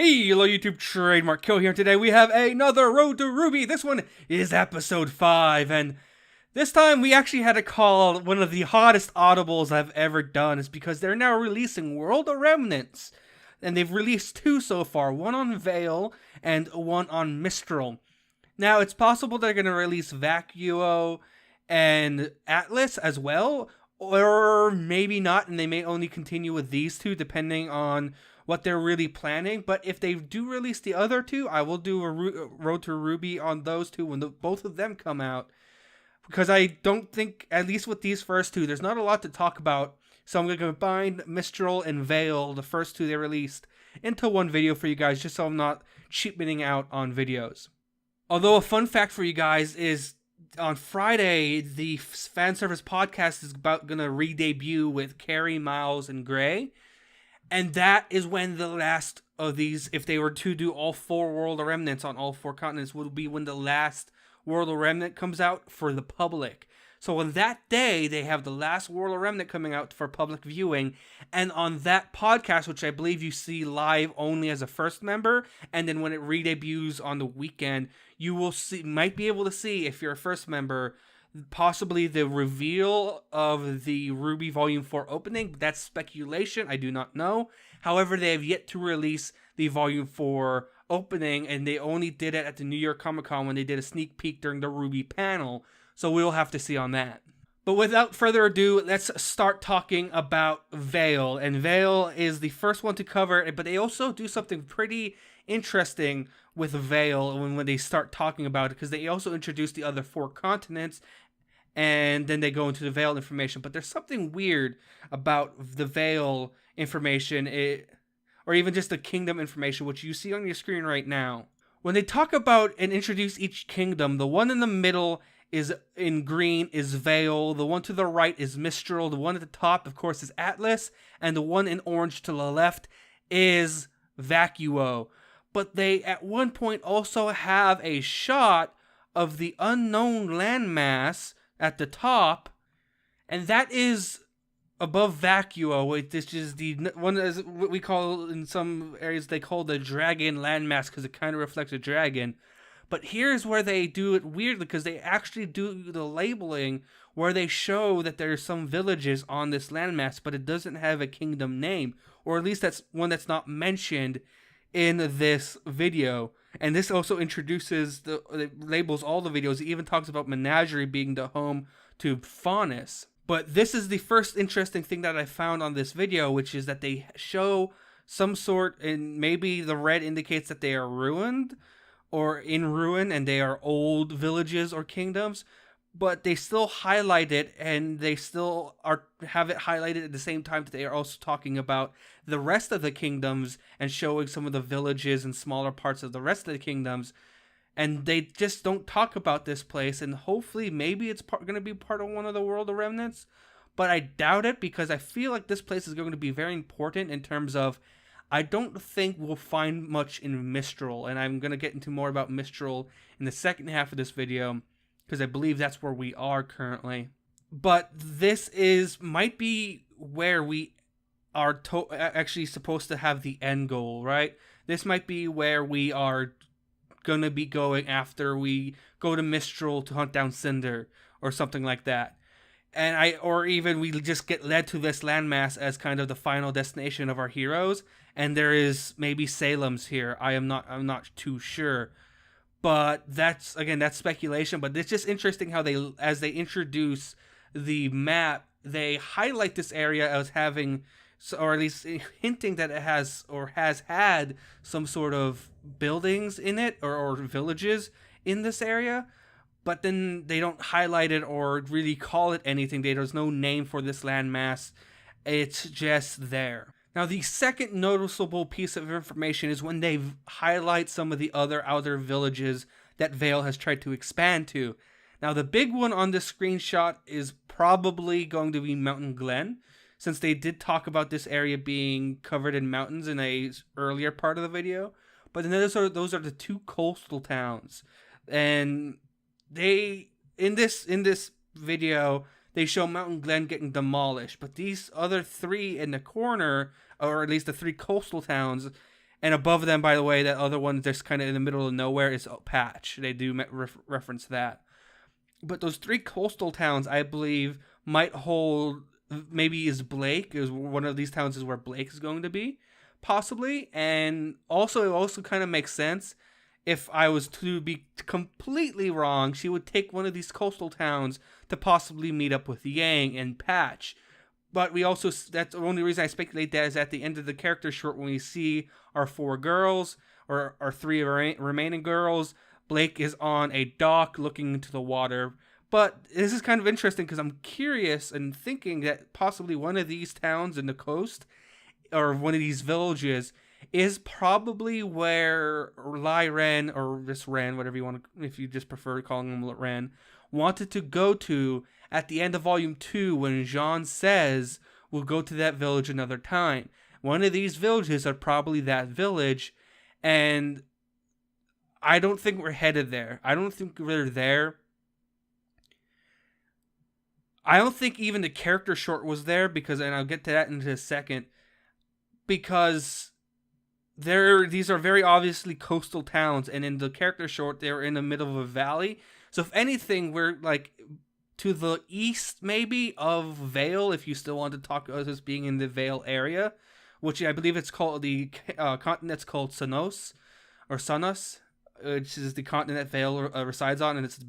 Hey, hello YouTube, Trademark Kill here. Today we have another Road to RWBY. This one is episode 5, and this time we actually had to call one of the hottest audibles I've ever done. Is because they're now releasing World of Remnants, and they've released 2 so far, one on Vale and one on Mistral. Now, it's possible they're going to release Vacuo and Atlas as well, or maybe not, and they may only continue with these 2 depending on what they're really planning. But if they do release the other 2, I will do a Road to RWBY on those 2 when both of them come out. Because I don't think, at least with these first 2, there's not a lot to talk about. So I'm going to combine Mistral and Vale, the first 2 they released, into one video for you guys, just so I'm not cheapening out on videos. Although a fun fact for you guys is, on Friday, the fan service podcast is going to re-debut with Carrie, Miles, and Gray. And that is when the last of these, if they were to do all 4 World of Remnants on all 4 continents, would be when the last World of Remnant comes out for the public. So on that day, they have the last World of Remnant coming out for public viewing. And on that podcast, which I believe you see live only as a first member, and then when it re-debuts on the weekend, you will see, might be able to see, if you're a first member, possibly the reveal of the RWBY Volume 4 opening. That's speculation. I do not know. However, they have yet to release the Volume 4 opening, and they only did it at the New York Comic Con when they did a sneak peek during the RWBY panel. So we'll have to see on that. But without further ado, let's start talking about Vale. And Vale is the first one to cover it, but they also do something pretty interesting with Vale when they start talking about it, because they also introduce the other 4 continents, and then they go into the Vale information. But there's something weird about the Vale information, or even just the kingdom information, which you see on your screen right now. When they talk about and introduce each kingdom, the one in the middle is in green is Vale, the one to the right is Mistral, the one at the top, of course, is Atlas, and the one in orange to the left is Vacuo. But they at one point also have a shot of the unknown landmass at the top, and that is above Vacuo, which is the one, as what we call in some areas, they call the dragon landmass, because it kind of reflects a dragon. But here's where they do it weirdly, because they actually do the labeling where they show that there's some villages on this landmass, but it doesn't have a kingdom name, or at least that's one that's not mentioned in this video. And this also introduces it labels all the videos. It even talks about Menagerie being the home to Faunus. But this is the first interesting thing that I found on this video, which is that they show some sort, and maybe the red indicates that they are ruined or in ruin, and they are old villages or kingdoms, but they still highlight it, and they still have it highlighted at the same time that they are also talking about the rest of the kingdoms and showing some of the villages and smaller parts of the rest of the kingdoms. And they just don't talk about this place, and hopefully maybe it's going to be part of one of the World of Remnants, but I doubt it, because I feel like this place is going to be very important in terms of, I don't think we'll find much in Mistral, and I'm going to get into more about Mistral in the second half of this video, because I believe that's where we are currently. But this might be where we are actually supposed to have the end goal, right? This might be where we are going to be going after we go to Mistral to hunt down Cinder, or something like that. Or even we just get led to this landmass as kind of the final destination of our heroes, and there is maybe Salem's here. I'm not too sure, but that's speculation. But it's just interesting how as they introduce the map, they highlight this area as having, or at least hinting that it has or has had some sort of buildings in it, or villages in this area. But then they don't highlight it or really call it anything. There's no name for this landmass. It's just there. Now, the second noticeable piece of information is when they highlight some of the other outer villages that Vale has tried to expand to. Now, the big one on this screenshot is probably going to be Mountain Glen, since they did talk about this area being covered in mountains in a earlier part of the video. But then those are the 2 coastal towns, and they in this video they show Mountain Glen getting demolished, but these other 3 in the corner, or at least the 3 coastal towns, And above them, by the way, that other one just kind of in the middle of nowhere is Patch. They do reference that. But those 3 coastal towns, I believe, might hold, maybe is Blake, is one of these towns is where Blake is going to be, possibly. And also, it also kind of makes sense. If I was to be completely wrong, she would take one of these coastal towns to possibly meet up with Yang and Patch. But we also, that's the only reason I speculate that is at the end of the character short when we see our 4 girls, or our 3 remaining girls, Blake is on a dock looking into the water. But this is kind of interesting because I'm curious and thinking that possibly one of these towns in the coast, or one of these villages, is probably where Lai Ren, or just Ren, whatever you want to, if you just prefer calling him Ren, wanted to go to at the end of Volume 2 when Jean says we'll go to that village another time. One of these villages are probably that village, and I don't think we're headed there. I don't think we're there. I don't think even the character short was there, because, and I'll get to that in a second, because these are very obviously coastal towns, and in the character short, they're in the middle of a valley. So if anything, we're like to the east, maybe, of Vale, if you still want to talk about us being in the Vale area, which I believe it's called, the continent's called Sanos, or Sanos, which is the continent that Vale resides on, and it's the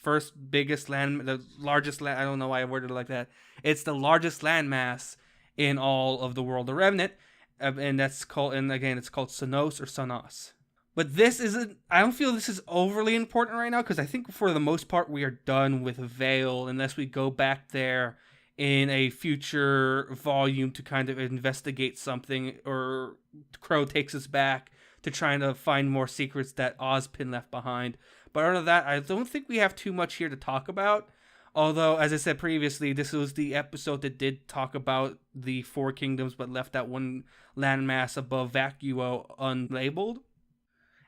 first biggest land, the largest land, I don't know why I worded it like that. It's the largest landmass in all of the World of Remnant, and that's called, and again, it's called Sanos or Sanos. But this isn't, I don't feel this is overly important right now, because I think for the most part we are done with Vale, unless we go back there in a future volume to kind of investigate something, or Crow takes us back to trying to find more secrets that Ozpin left behind. But other than that, I don't think we have too much here to talk about. Although, as I said previously, this was the episode that did talk about the 4 kingdoms, but left that one landmass above Vacuo unlabeled.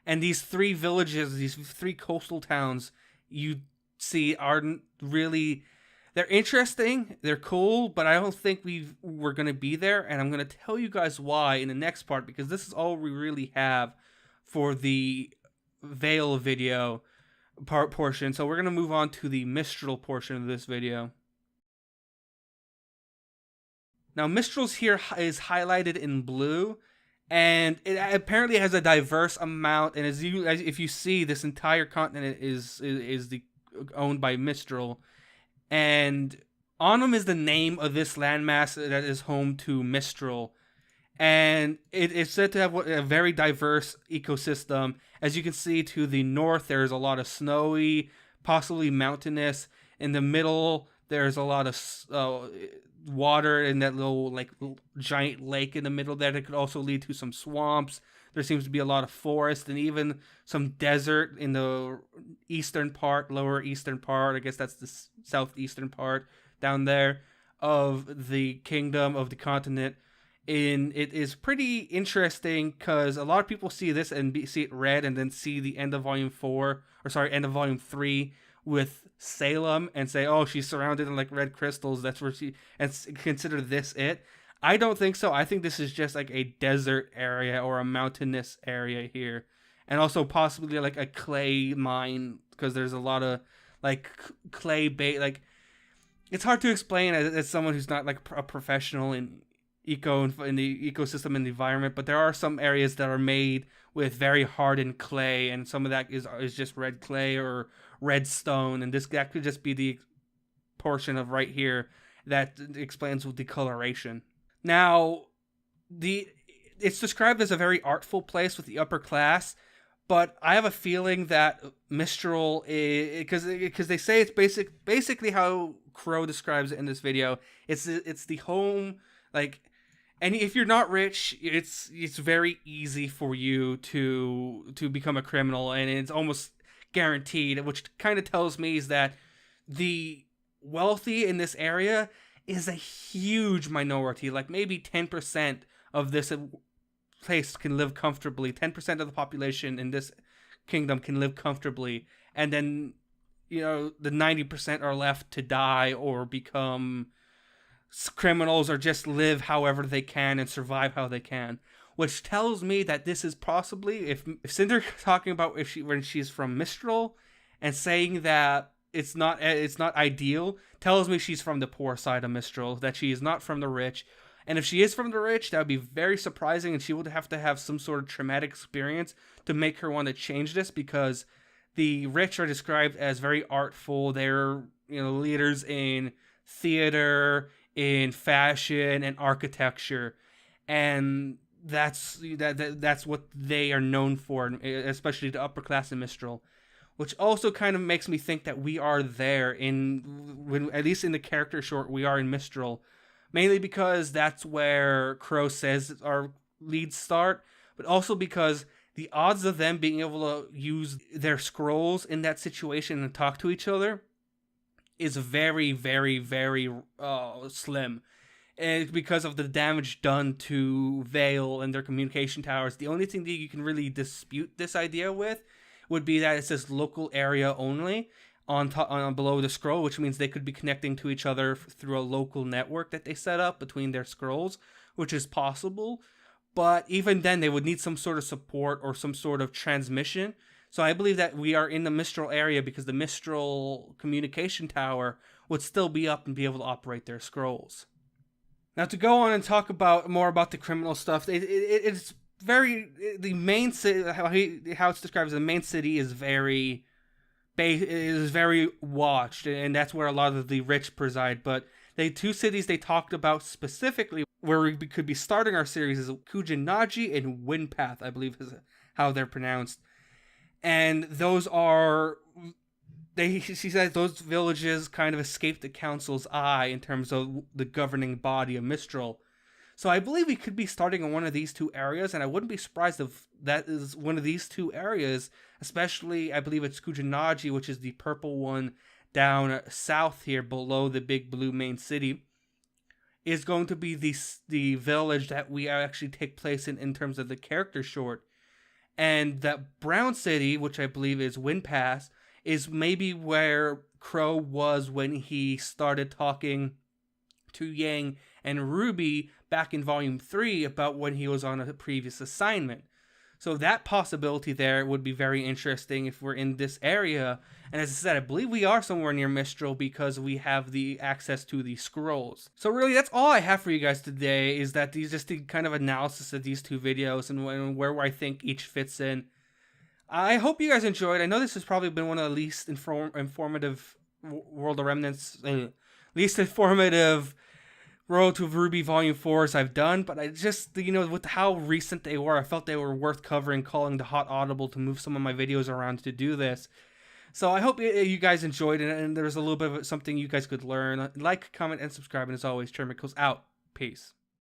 And these 3 villages, these 3 coastal towns, you see are really, they're interesting, they're cool, but I don't think we're going to be there. And I'm going to tell you guys why in the next part, because this is all we really have for the Vale video portion. So we're going to move on to the Mistral portion of this video. Now, Mistral's here is highlighted in blue, and it apparently has a diverse amount. And if you see, this entire continent is owned by Mistral, and Onum is the name of this landmass that is home to Mistral, and it's said to have a very diverse ecosystem. As you can see, to the north there's a lot of snowy, possibly mountainous. In the middle there's a lot of water in that little giant lake in the middle there that could also lead to some swamps. There seems to be a lot of forest and even some desert in the eastern part, lower eastern part. I guess that's the southeastern part down there of the kingdom, of the continent. It is pretty interesting because a lot of people see this and see it red, and then see the end of volume 3 with Salem and say, oh, she's surrounded in red crystals, that's where she, and consider this it. I don't think so. I think this is just like a desert area or a mountainous area here, and also possibly like a clay mine, because there's a lot of clay bait. It's hard to explain as someone who's not a professional in the ecosystem and the environment, but there are some areas that are made with very hardened clay, and some of that is just red clay or red stone, and that could just be the portion of right here that explains with the coloration. Now, it's described as a very artful place with the upper class, but I have a feeling that Mistral is, because they say it's basically how Crow describes it in this video. It's the home, and if you're not rich, it's very easy for you to become a criminal, and it's almost guaranteed, which kind of tells me is that the wealthy in this area is a huge minority. Maybe 10% of this place can live comfortably. 10% of the population in this kingdom can live comfortably, and then the 90% are left to die or become criminals, or just live however they can and survive how they can. which tells me that this is possibly, if Cinder talking about when she's from Mistral and saying that it's not ideal, tells me she's from the poor side of Mistral, that she is not from the rich. And if she is from the rich, that would be very surprising, and she would have to have some sort of traumatic experience to make her want to change this, because the rich are described as very artful. They're, leaders in theater, in fashion, and architecture, and that's what they are known for, especially the upper class in Mistral. Which also kind of makes me think that we are there at least in the character short, we are in Mistral. Mainly because that's where Crow says our leads start, but also because the odds of them being able to use their scrolls in that situation and talk to each other is very, very, very slim. And it's because of the damage done to Vale and their communication towers. The only thing that you can really dispute this idea with would be that it says local area only on below the scroll, which means they could be connecting to each other through a local network that they set up between their scrolls, which is possible. But even then, they would need some sort of support or some sort of transmission. So I believe that we are in the Mistral area because the Mistral communication tower would still be up and be able to operate their scrolls. Now, to go on and talk more about the criminal stuff, it's very, the main city, how it's described as the main city is very watched, and that's where a lot of the rich preside. But the two cities they talked about specifically where we could be starting our series is Kujinaji and Windpath, I believe is how they're pronounced. And those are, she said those villages kind of escaped the council's eye in terms of the governing body of Mistral. So I believe we could be starting in one of these two areas, and I wouldn't be surprised if that is one of these two areas, especially I believe it's Kujinaji, which is the purple one down south here below the big blue main city, is going to be the village that we actually take place in terms of the character short. And that brown city, which I believe is Windpass, is maybe where Crow was when he started talking to Yang and Ruby back in Volume 3 about when he was on a previous assignment. So that possibility there would be very interesting if we're in this area. And as I said, I believe we are somewhere near Mistral because we have the access to the scrolls. So really, that's all I have for you guys today, is that these just the kind of analysis of these two videos and where I think each fits in. I hope you guys enjoyed. I know this has probably been one of the least informative World of Remnants, least informative Road to RWBY Volume 4s I've done, but I just, with how recent they were, I felt they were worth covering, calling the hot audible to move some of my videos around to do this. So I hope you guys enjoyed it, and there's a little bit of something you guys could learn. Like, comment, and subscribe, and as always, Chairman goes out. Peace.